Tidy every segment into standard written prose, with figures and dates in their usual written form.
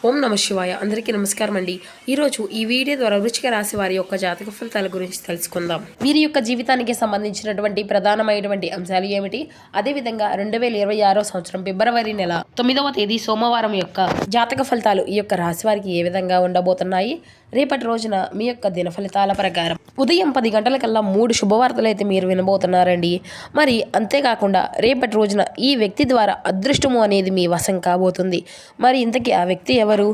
ఓం నమ శివాయ. అందరికీ నమస్కారం అండి. ఈరోజు ఈ వీడియో ద్వారా వృశ్చిక రాశి వారి యొక్క జాతక ఫలితాల గురించి తెలుసుకుందాం. వీరి యొక్క జీవితానికి సంబంధించినటువంటి ప్రధానమైనటువంటి అంశాలు ఏమిటి, అదేవిధంగా 2026 సంవత్సరం ఫిబ్రవరి నెల 9వ తేదీ సోమవారం యొక్క జాతక ఫలితాలు ఈ యొక్క రాశి వారికి ఏ విధంగా ఉండబోతున్నాయి, రేపటి రోజున మీ యొక్క దిన ఫలితాల ప్రకారం ఉదయం 10 గంటలకల్లా 3 శుభవార్తలు అయితే మీరు వినబోతున్నారండి. మరి అంతేకాకుండా రేపటి రోజున ఈ వ్యక్తి ద్వారా అదృష్టము అనేది మీ వశం కాబోతుంది. మరి ఇంతకీ ఆ వ్యక్తి ఎవరు,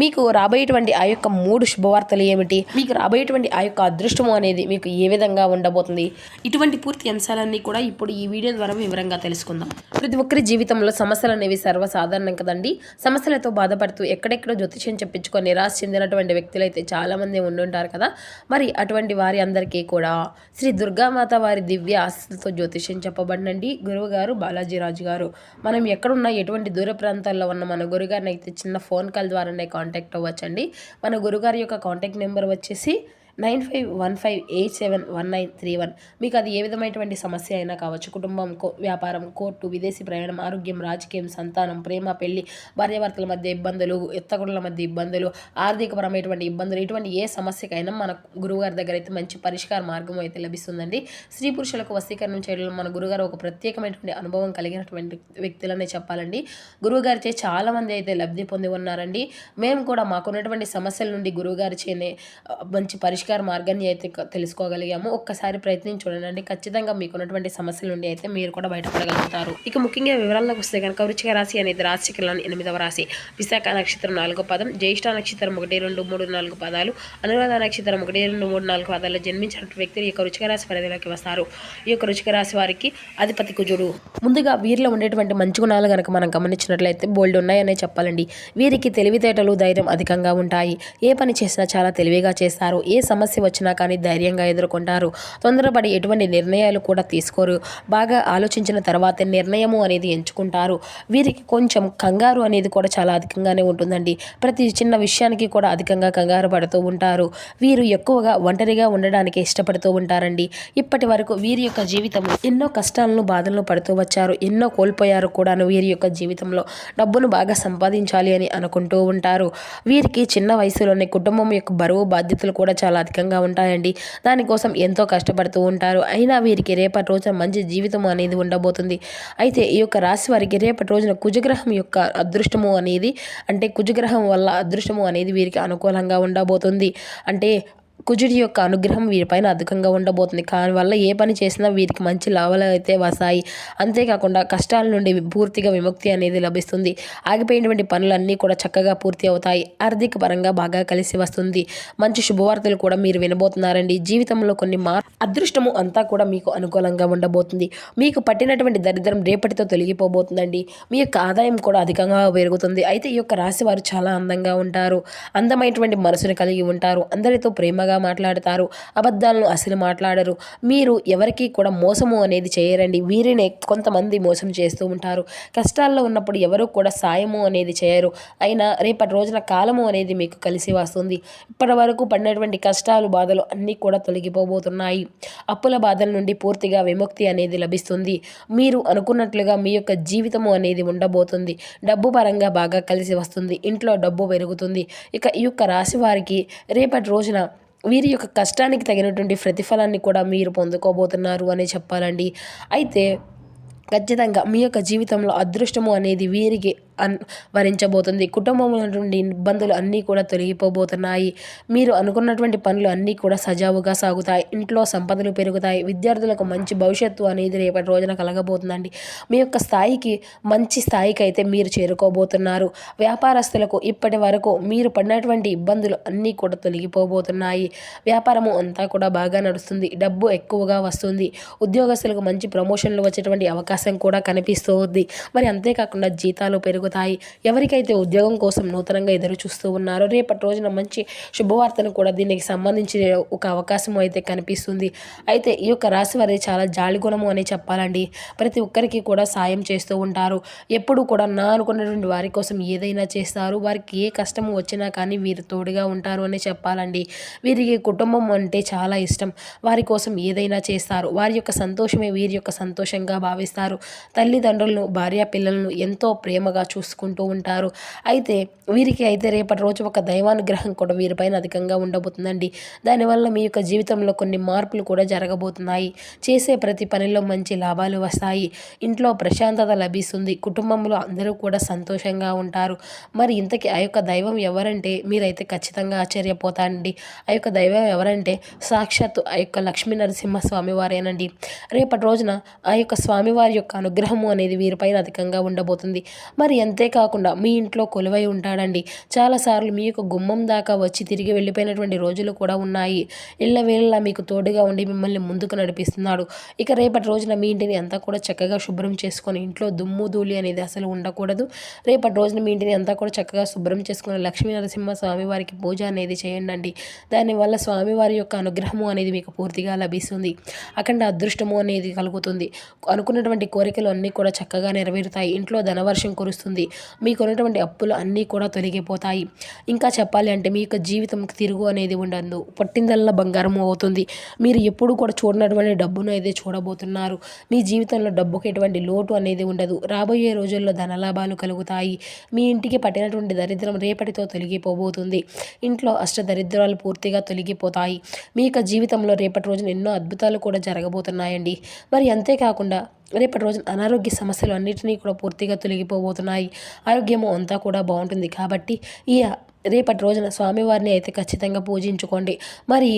మీకు రాబోయేటువంటి ఆ యొక్క 3 శుభవార్తలు ఏమిటి, మీకు రాబోయేటువంటి ఆ యొక్క అదృష్టము అనేది మీకు ఏ విధంగా ఉండబోతుంది, ఇటువంటి పూర్తి అంశాలన్నీ కూడా ఇప్పుడు ఈ వీడియో ద్వారా వివరంగా తెలుసుకుందాం. ప్రతి ఒక్కరి జీవితంలో సమస్యలు అనేవి సర్వసాధారణం కదండి. సమస్యలతో బాధపడుతూ ఎక్కడెక్కడో జ్యోతిష్యం చెప్పించుకొని నిరాశ చెందినటువంటి వ్యక్తులు అయితే చాలామంది ఉండుంటారు కదా. మరి అటువంటి వారి అందరికీ కూడా శ్రీ దుర్గామాత వారి దివ్య ఆశీస్సులతో జ్యోతిష్యం చెప్పబడినండి గురువు గారు బాలాజీరాజు గారు. మనం ఎక్కడున్నా ఎటువంటి దూర ప్రాంతాల్లో ఉన్న మన గురుగారిని అయితే చిన్న ఫోన్ కాల్ ద్వారానే కాంటాక్ట్ అవ్వచ్చండి. మన గురుగారి యొక్క కాంటాక్ట్ నెంబర్ వచ్చేసి 9515871931. మీకు అది ఏ విధమైనటువంటి సమస్య అయినా కావచ్చు, కుటుంబం, వ్యాపారం, కోర్టు, విదేశీ ప్రయాణం, ఆరోగ్యం, రాజకీయం, సంతానం, ప్రేమ, పెళ్లి, భార్యాభర్తల మధ్య ఇబ్బందులు, ఎత్తగుడుల మధ్య ఇబ్బందులు, ఆర్థికపరమైనటువంటి ఇబ్బందులు, ఇటువంటి ఏ సమస్యకైనా మన గురువుగారి దగ్గర అయితే మంచి పరిష్కార మార్గం అయితే లభిస్తుందండి. స్త్రీ పురుషులకు వశీకరణం చేయడంలో మన గురుగారు ఒక ప్రత్యేకమైనటువంటి అనుభవం కలిగినటువంటి వ్యక్తులనే చెప్పాలండి. గురువుగారిచే చాలామంది అయితే లబ్ధి పొంది ఉన్నారండి. మేము కూడా మాకున్నటువంటి సమస్యల నుండి గురువుగారి చేనే మంచి పరిష్కార మార్గాన్ని అయితే తెలుసుకోగలిగాము. ఒక్కసారి ప్రయత్నించి చూడండి, ఖచ్చితంగా మీకున్నటువంటి సమస్యల నుండి అయితే మీరు కూడా బయటపడగలుగుతారు. ఇక ముఖ్యంగా వివరాల్లోకి వస్తే కనుక వృశ్చిక రాశి అనేది రాశిచక్రంలోని 8వ రాశి. విశాఖ నక్షత్రం 4వ పదం, జ్యేష్ఠ నక్షత్రం 1, 2, 3, 4 పదాలు, అనురాధ నక్షత్రం 1, 2, 3, 4 పదాల్లో జన్మించిన వ్యక్తులు ఈ యొక్క వృశ్చిక రాశి పరిధిలోకి వస్తారు. ఈ యొక్క వృశ్చిక రాశి వారికి అధిపతి కుజుడు. ముందుగా వీరిలో ఉండేటువంటి మంచి గుణాలు కనుక మనం గమనించినట్లయితే బోల్డ్ ఉన్నాయనే చెప్పాలండి. వీరికి తెలివితేటలు, ధైర్యం అధికంగా ఉంటాయి. ఏ పని చేసినా చాలా తెలివిగా చేస్తారు. ఏ సమస్య వచ్చినా కానీ ధైర్యంగా ఎదుర్కొంటారు. తొందరపడి ఎటువంటి నిర్ణయాలు కూడా తీసుకోరు. బాగా ఆలోచించిన తర్వాతే నిర్ణయము అనేది ఎంచుకుంటారు. వీరికి కొంచెం కంగారు అనేది కూడా చాలా అధికంగానే ఉంటుందండి. ప్రతి చిన్న విషయానికి కూడా అధికంగా కంగారు పడుతూ ఉంటారు. వీరు ఎక్కువగా ఒంటరిగా ఉండడానికి ఇష్టపడుతూ ఉంటారండి. ఇప్పటి వరకు వీరి యొక్క జీవితంలో ఎన్నో కష్టాలను, బాధలను పడుతూ వచ్చారు. ఎన్నో కోల్పోయారు కూడాను. వీరి యొక్క జీవితంలో డబ్బును బాగా సంపాదించాలి అని అనుకుంటూ ఉంటారు. వీరికి చిన్న వయసులోనే కుటుంబం యొక్క బరువు, బాధ్యతలు కూడా చాలా అధికంగా ఉంటాయండి. దానికోసం ఎంతో కష్టపడుతూ ఉంటారు. అయినా వీరికి రేపటి రోజున మంచి జీవితం అనేది ఉండబోతుంది. అయితే ఈ యొక్క రాశి వారికి రేపటి రోజున కుజగ్రహం యొక్క అదృష్టము అనేది, అంటే కుజగ్రహం వల్ల అదృష్టము అనేది వీరికి అనుకూలంగా ఉండబోతుంది. అంటే కుజుడి యొక్క అనుగ్రహం వీరిపైన అధికంగా ఉండబోతుంది. వల్ల ఏ పని చేసినా వీరికి మంచి లాభాలు అయితే వస్తాయి. అంతేకాకుండా కష్టాల నుండి పూర్తిగా విముక్తి అనేది లభిస్తుంది. ఆగిపోయినటువంటి పనులన్నీ కూడా చక్కగా పూర్తి అవుతాయి. ఆర్థిక పరంగా బాగా కలిసి వస్తుంది. మంచి శుభవార్తలు కూడా మీరు వినబోతున్నారండి. జీవితంలో కొన్ని అదృష్టము అంతా కూడా మీకు అనుకూలంగా ఉండబోతుంది. మీకు పట్టినటువంటి దరిద్రం రేపటితో తొలగిపోబోతుందండి. మీ యొక్క ఆదాయం కూడా అధికంగా పెరుగుతుంది. అయితే ఈ యొక్క రాశి వారు చాలా అందంగా ఉంటారు. అందమైనటువంటి మనసును కలిగి ఉంటారు. అందరితో ప్రేమగా మాట్లాడతారు. అబద్ధాలను అసలు మాట్లాడరు. మీరు ఎవరికి కూడా మోసము అనేది చేయరండి. వీరినే కొంతమంది మోసం చేస్తూ ఉంటారు. కష్టాల్లో ఉన్నప్పుడు ఎవరు కూడా సాయము అనేది చేయరు. అయినా రేపటి రోజున కాలము అనేది మీకు కలిసి వస్తుంది. ఇప్పటి వరకు పడినటువంటి కష్టాలు, బాధలు అన్నీ కూడా తొలగిపోబోతున్నాయి. అప్పుల బాధల నుండి పూర్తిగా విముక్తి అనేది లభిస్తుంది. మీరు అనుకున్నట్లుగా మీ యొక్క జీవితము అనేది ఉండబోతుంది. డబ్బు పరంగా బాగా కలిసి వస్తుంది. ఇంట్లో డబ్బు పెరుగుతుంది. ఇక ఈ యొక్క రాశి వారికి రేపటి రోజున వీరి యొక్క కష్టానికి తగినటువంటి ప్రతిఫలాన్ని కూడా మీరు పొందుకోబోతున్నారు అని చెప్పాలండి. అయితే ఖచ్చితంగా మీ యొక్క జీవితంలో అదృష్టము అనేది వీరికి వరించబోతుంది. కుటుంబంలో నుండి ఇబ్బందులు అన్నీ కూడా తొలగిపోబోతున్నాయి. మీరు అనుకున్నటువంటి పనులు అన్నీ కూడా సజావుగా సాగుతాయి. ఇంట్లో సంపదలు పెరుగుతాయి. విద్యార్థులకు మంచి భవిష్యత్తు అనేది రేపటి రోజున కలగబోతుందండి. మీ యొక్క మంచి స్థాయికి అయితే మీరు చేరుకోబోతున్నారు. వ్యాపారస్తులకు ఇప్పటి వరకు మీరు పడినటువంటి ఇబ్బందులు అన్నీ కూడా తొలగిపోబోతున్నాయి. వ్యాపారము అంతా కూడా బాగా నడుస్తుంది. డబ్బు ఎక్కువగా వస్తుంది. ఉద్యోగస్తులకు మంచి ప్రమోషన్లు వచ్చేటువంటి అవకాశం కూడా కనిపిస్తూ ఉంది. మరి అంతేకాకుండా జీతాలు పెరుగుతాయి. ఎవరికైతే ఉద్యోగం కోసం నూతనంగా ఎదురు చూస్తూ ఉన్నారో రేపటి రోజున మంచి శుభవార్తను కూడా దీనికి సంబంధించి ఒక అవకాశం అయితే కనిపిస్తుంది. అయితే ఈ యొక్క రాశి వారి చాలా జాలి గుణము అని చెప్పాలండి. ప్రతి ఒక్కరికి కూడా సాయం చేస్తూ ఉంటారు. ఎప్పుడు కూడా నా అనుకున్నటువంటి వారి కోసం ఏదైనా చేస్తారు. వారికి ఏ కష్టము వచ్చినా కానీ వీరు తోడుగా ఉంటారు అని చెప్పాలండి. వీరికి కుటుంబం అంటే చాలా ఇష్టం. వారి కోసం ఏదైనా చేస్తారు. వారి యొక్క సంతోషమే వీరి యొక్క సంతోషంగా భావిస్తారు. చేస్తారు. తల్లిదండ్రులను, భార్య పిల్లలను ఎంతో ప్రేమగా చూసుకుంటూ ఉంటారు. అయితే వీరికి అయితే రేపటి రోజు ఒక దైవానుగ్రహం కూడా వీరిపైన అధికంగా ఉండబోతుందండి. దానివల్ల మీ యొక్క జీవితంలో కొన్ని మార్పులు కూడా జరగబోతున్నాయి. చేసే ప్రతి పనిలో మంచి లాభాలు వస్తాయి. ఇంట్లో ప్రశాంతత లభిస్తుంది. కుటుంబంలో అందరూ కూడా సంతోషంగా ఉంటారు. మరి ఇంతకీ ఆ యొక్క దైవం ఎవరంటే మీరైతే ఖచ్చితంగా ఆశ్చర్యపోతారండి. ఆ యొక్క దైవం ఎవరంటే సాక్షాత్తు ఆ యొక్క లక్ష్మీ నరసింహ స్వామి వారేనండి. రేపటి రోజున ఆ యొక్క స్వామివారి యొక్క అనుగ్రహము అనేది వీరిపైన అధికంగా ఉండబోతుంది. మరి అంతేకాకుండా మీ ఇంట్లో కొలువై ఉంటాడండి. చాలాసార్లు మీ యొక్క గుమ్మం దాకా వచ్చి తిరిగి వెళ్ళిపోయినటువంటి రోజులు కూడా ఉన్నాయి. ఎల్లవేళలా మీకు తోడుగా ఉండి మిమ్మల్ని ముందుకు నడిపిస్తున్నాడు. ఇక రేపటి రోజున మీ ఇంటిని అంతా కూడా చక్కగా శుభ్రం చేసుకొని ఇంట్లో దుమ్ము ధూళి అనేది అసలు ఉండకూడదు. రేపటి రోజున మీ ఇంటిని అంతా కూడా చక్కగా శుభ్రం చేసుకుని లక్ష్మీ నరసింహ స్వామివారికి పూజ అనేది చేయండి. దానివల్ల స్వామివారి యొక్క అనుగ్రహము అనేది మీకు పూర్తిగా లభిస్తుంది. అఖండ అదృష్టము అనేది కలుగుతుంది. అనుకున్నటువంటి కోరికలు అన్నీ కూడా చక్కగా నెరవేరుతాయి. ఇంట్లో ధనవర్షం కురుస్తుంది. మీకున్నటువంటి అప్పులు అన్నీ కూడా తొలగిపోతాయి. ఇంకా చెప్పాలి అంటే మీ యొక్క జీవితంకి తిరుగు అనేది ఉండదు. పట్టిందల్లా బంగారం అవుతుంది. మీరు ఎప్పుడు కూడా చూడనటువంటి డబ్బును అయితే చూడబోతున్నారు. మీ జీవితంలో డబ్బుకి ఎటువంటి లోటు అనేది ఉండదు. రాబోయే రోజుల్లో ధనలాభాలు కలుగుతాయి. మీ ఇంటికి పట్టినటువంటి దరిద్రం రేపటితో తొలగిపోబోతుంది. ఇంట్లో అష్టదరిద్రాలు పూర్తిగా తొలగిపోతాయి. మీ యొక్క జీవితంలో రేపటి రోజున ఎన్నో అద్భుతాలు కూడా జరగబోతున్నాయండి. మరి అంతేకాకుండా రేపటి రోజున అనారోగ్య సమస్యలు అన్నిటినీ కూడా పూర్తిగా తొలగిపోబోతున్నాయి. ఆరోగ్యము అంతా కూడా బాగుంటుంది. కాబట్టి ఈ రేపటి రోజున స్వామివారిని అయితే ఖచ్చితంగా పూజించుకోండి. మరి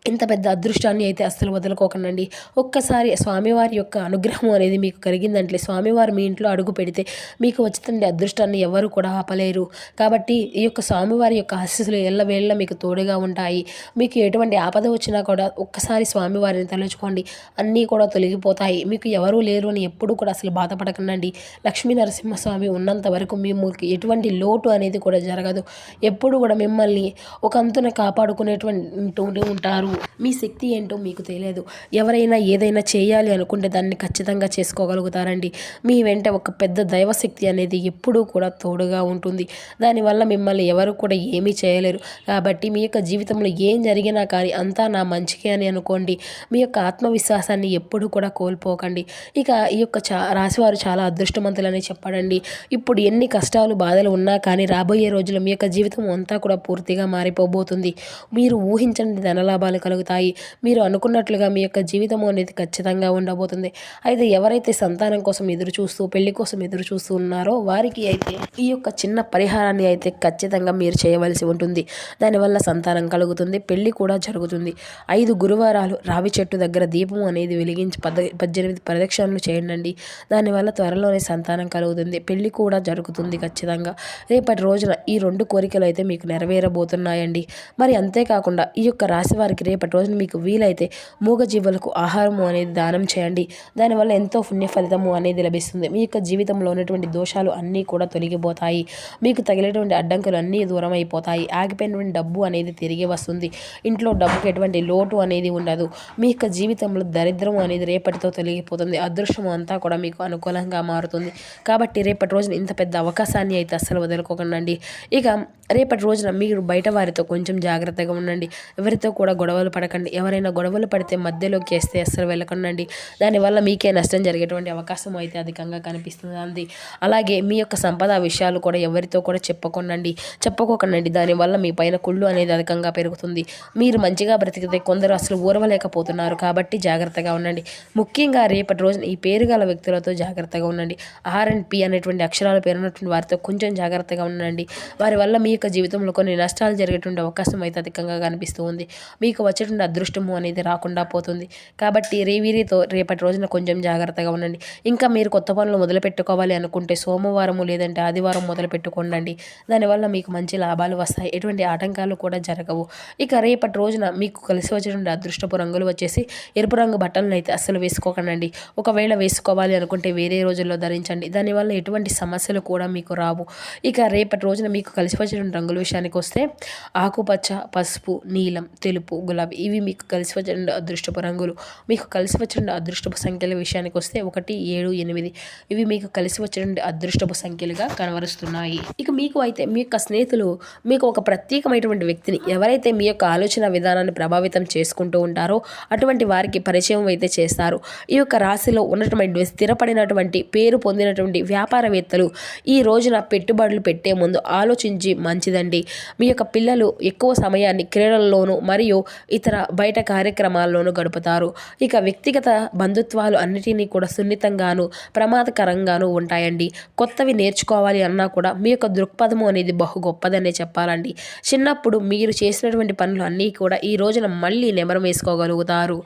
ఇంత పెద్ద అదృష్టాన్ని అయితే అస్సలు వదులుకోకండి. ఒక్కసారి స్వామివారి యొక్క అనుగ్రహం అనేది మీకు కలిగిందంటే స్వామివారు మీ ఇంట్లో అడుగు పెడితే మీకు వచ్చిన అదృష్టాన్ని ఎవరు కూడా ఆపలేరు. కాబట్టి ఈ యొక్క స్వామివారి యొక్క ఆశీస్సులు ఎల్లవేళ మీకు తోడుగా ఉంటాయి. మీకు ఎటువంటి ఆపద వచ్చినా కూడా ఒక్కసారి స్వామివారిని తలుచుకోండి, అన్నీ కూడా తొలగిపోతాయి. మీకు ఎవరూ లేరు అని ఎప్పుడు కూడా అసలు బాధపడకండి. లక్ష్మీ నరసింహస్వామి ఉన్నంత వరకు మీకు ఎటువంటి లోటు అనేది కూడా జరగదు. ఎప్పుడు కూడా మిమ్మల్ని ఒక అంతున కాపాడుకునేటువంటి ఉంటారు. మీ శక్తి ఏంటో మీకు తెలియదు. ఎవరైనా ఏదైనా చేయాలి అనుకుంటే దాన్ని ఖచ్చితంగా చేసుకోగలుగుతారండి. మీ వెంట ఒక పెద్ద దైవశక్తి అనేది ఎప్పుడూ కూడా తోడుగా ఉంటుంది. దానివల్ల మిమ్మల్ని ఎవరు కూడా ఏమీ చేయలేరు. కాబట్టి మీ యొక్క జీవితంలో ఏం జరిగినా కానీ అంతా నా మంచికే అని అనుకోండి. మీ యొక్క ఆత్మవిశ్వాసాన్ని ఎప్పుడు కూడా కోల్పోకండి. ఇక ఈ యొక్క రాశివారు చాలా అదృష్టవంతులని చెప్పడండి. ఇప్పుడు ఎన్ని కష్టాలు బాధలు ఉన్నా కానీ రాబోయే రోజుల్లో మీ యొక్క జీవితం అంతా కూడా పూర్తిగా మారిపోబోతుంది. మీరు ఊహించని ధనలాభాలు కలుగుతాయి. మీరు అనుకున్నట్లుగా మీ యొక్క జీవితం అనేది ఖచ్చితంగా ఉండబోతుంది. అయితే ఎవరైతే సంతానం కోసం ఎదురు చూస్తూ పెళ్లి కోసం ఎదురు చూస్తూ ఉన్నారో వారికి అయితే ఈ యొక్క చిన్న పరిహారాన్ని అయితే ఖచ్చితంగా మీరు చేయవలసి ఉంటుంది. దానివల్ల సంతానం కలుగుతుంది, పెళ్లి కూడా జరుగుతుంది. 5 గురువారాలు రావి చెట్టు దగ్గర దీపం అనేది వెలిగించి 18 ప్రదక్షిణలు చేయండి. దానివల్ల త్వరలోనే సంతానం కలుగుతుంది, పెళ్లి కూడా జరుగుతుంది ఖచ్చితంగా. రేపటి రోజున ఈ 2 కోరికలు అయితే మీకు నెరవేరబోతున్నాయండి. మరి అంతేకాకుండా ఈ యొక్క రాశి వారికి రేపటి రోజున మీకు వీలైతే మూగజీవులకు ఆహారము అనేది దానం చేయండి. దానివల్ల ఎంతో పుణ్య ఫలితము అనేది లభిస్తుంది. మీ యొక్క జీవితంలో ఉన్నటువంటి దోషాలు అన్నీ కూడా తొలగిపోతాయి. మీకు తగిలేటువంటి అడ్డంకులు అన్నీ దూరం అయిపోతాయి. ఆగిపోయినటువంటి డబ్బు అనేది తిరిగి వస్తుంది. ఇంట్లో డబ్బుకి ఎటువంటి లోటు అనేది ఉండదు. మీ యొక్క జీవితంలో దరిద్రం అనేది రేపటితో తొలగిపోతుంది. అదృష్టం అంతా కూడా మీకు అనుకూలంగా మారుతుంది. కాబట్టి రేపటి రోజున ఇంత పెద్ద అవకాశాన్ని అయితే అస్సలు వదులుకోకండి. ఇక రేపటి రోజున మీరు బయట వారితో కొంచెం జాగ్రత్తగా ఉండండి. ఎవరితో కూడా గొడవలు పడకండి. ఎవరైనా గొడవలు పడితే మధ్యలోకి వేస్తే అస్సలు వెళ్ళకండి. దానివల్ల మీకే నష్టం జరిగేటువంటి అవకాశం అయితే అధికంగా కనిపిస్తుంది. అలాగే మీ యొక్క సంపద విషయాలు కూడా ఎవరితో కూడా చెప్పుకోకండి. దానివల్ల మీ పైన కుళ్ళు అనేది అధికంగా పెరుగుతుంది. మీరు మంచిగా బ్రతికితే కొందరు అసలు ఊరవలేకపోతున్నారు. కాబట్టి జాగ్రత్తగా ఉండండి. ముఖ్యంగా రేపటి రోజున ఈ పేరు గల వ్యక్తులతో జాగ్రత్తగా ఉండండి. R&P అనేటువంటి అక్షరాలు పేరున్నటువంటి వారితో కొంచెం జాగ్రత్తగా ఉండండి. వారి వల్ల మీ యొక్క జీవితంలో కొన్ని నష్టాలు జరిగేటువంటి అవకాశం అయితే అధికంగా కనిపిస్తూ ఉంది. మీకు వచ్చేటువంటి అదృష్టము అనేది రాకుండా పోతుంది. కాబట్టి వీరితో రేపటి రోజున కొంచెం జాగ్రత్తగా ఉండండి. ఇంకా మీరు కొత్త పనులు మొదలు పెట్టుకోవాలి అనుకుంటే సోమవారము లేదంటే ఆదివారం మొదలు పెట్టుకోండి. దానివల్ల మీకు మంచి లాభాలు వస్తాయి. ఎటువంటి ఆటంకాలు కూడా జరగవు. ఇక రేపటి రోజున మీకు కలిసి వచ్చేటువంటి అదృష్టపు రంగులు వచ్చేసి ఎరుపు రంగు బట్టలను అయితే అస్సలు వేసుకోకండి. ఒకవేళ వేసుకోవాలి అనుకుంటే వేరే రోజుల్లో ధరించండి. దానివల్ల ఎటువంటి సమస్యలు కూడా మీకు రావు. ఇక రేపటి రోజున మీకు కలిసి వచ్చేటువంటి రంగుల విషయానికి వస్తే ఆకుపచ్చ, పసుపు, నీలం, తెలుపు, గులాబీ గులాబీ ఇవి మీకు కలిసి వచ్చిన అదృష్టపు రంగులు. మీకు కలిసి వచ్చిన అదృష్టపు సంఖ్యల విషయానికి వస్తే 1, 7, 8 ఇవి మీకు కలిసి వచ్చిన అదృష్టపు సంఖ్యలుగా కనబరుస్తున్నాయి. ఇక మీకు అయితే మీ యొక్క స్నేహితులు మీకు ఒక ప్రత్యేకమైనటువంటి వ్యక్తిని ఎవరైతే మీ యొక్క ఆలోచన విధానాన్ని ప్రభావితం చేసుకుంటూ ఉంటారో అటువంటి వారికి పరిచయం అయితే చేస్తారు. ఈ యొక్క రాశిలో ఉన్నటువంటి స్థిరపడినటువంటి పేరు పొందినటువంటి వ్యాపారవేత్తలు ఈ రోజున పెట్టుబడులు పెట్టే ముందు ఆలోచించి మంచిదండి. మీ యొక్క పిల్లలు ఎక్కువ సమయాన్ని క్రీడల్లోనూ మరియు ఇతర బయట కార్యక్రమాల్లోనూ గడుపుతారు. ఇక వ్యక్తిగత బంధుత్వాలు అన్నిటినీ కూడా సున్నితంగాను ప్రమాదకరంగాను ఉంటాయండి. కొత్తవి నేర్చుకోవాలి అన్నా కూడా మీ యొక్క దృక్పథము అనేది బహు గొప్పదనే చెప్పాలండి. చిన్నప్పుడు మీరు చేసినటువంటి పనులు అన్నీ కూడా ఈ రోజున మళ్ళీ నెమరు వేసుకోగలుగుతారు.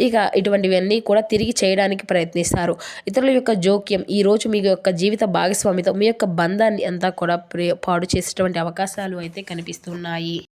ఇక ఇటువంటివన్నీ కూడా తిరిగి చేయడానికి ప్రయత్నిస్తారు. ఇతరుల యొక్క జోక్యం ఈరోజు మీ యొక్క జీవిత భాగస్వామితో మీ యొక్క బంధాన్ని అంతా కూడా పాడు చేసేటువంటి అవకాశాలు అయితే కనిపిస్తున్నాయి.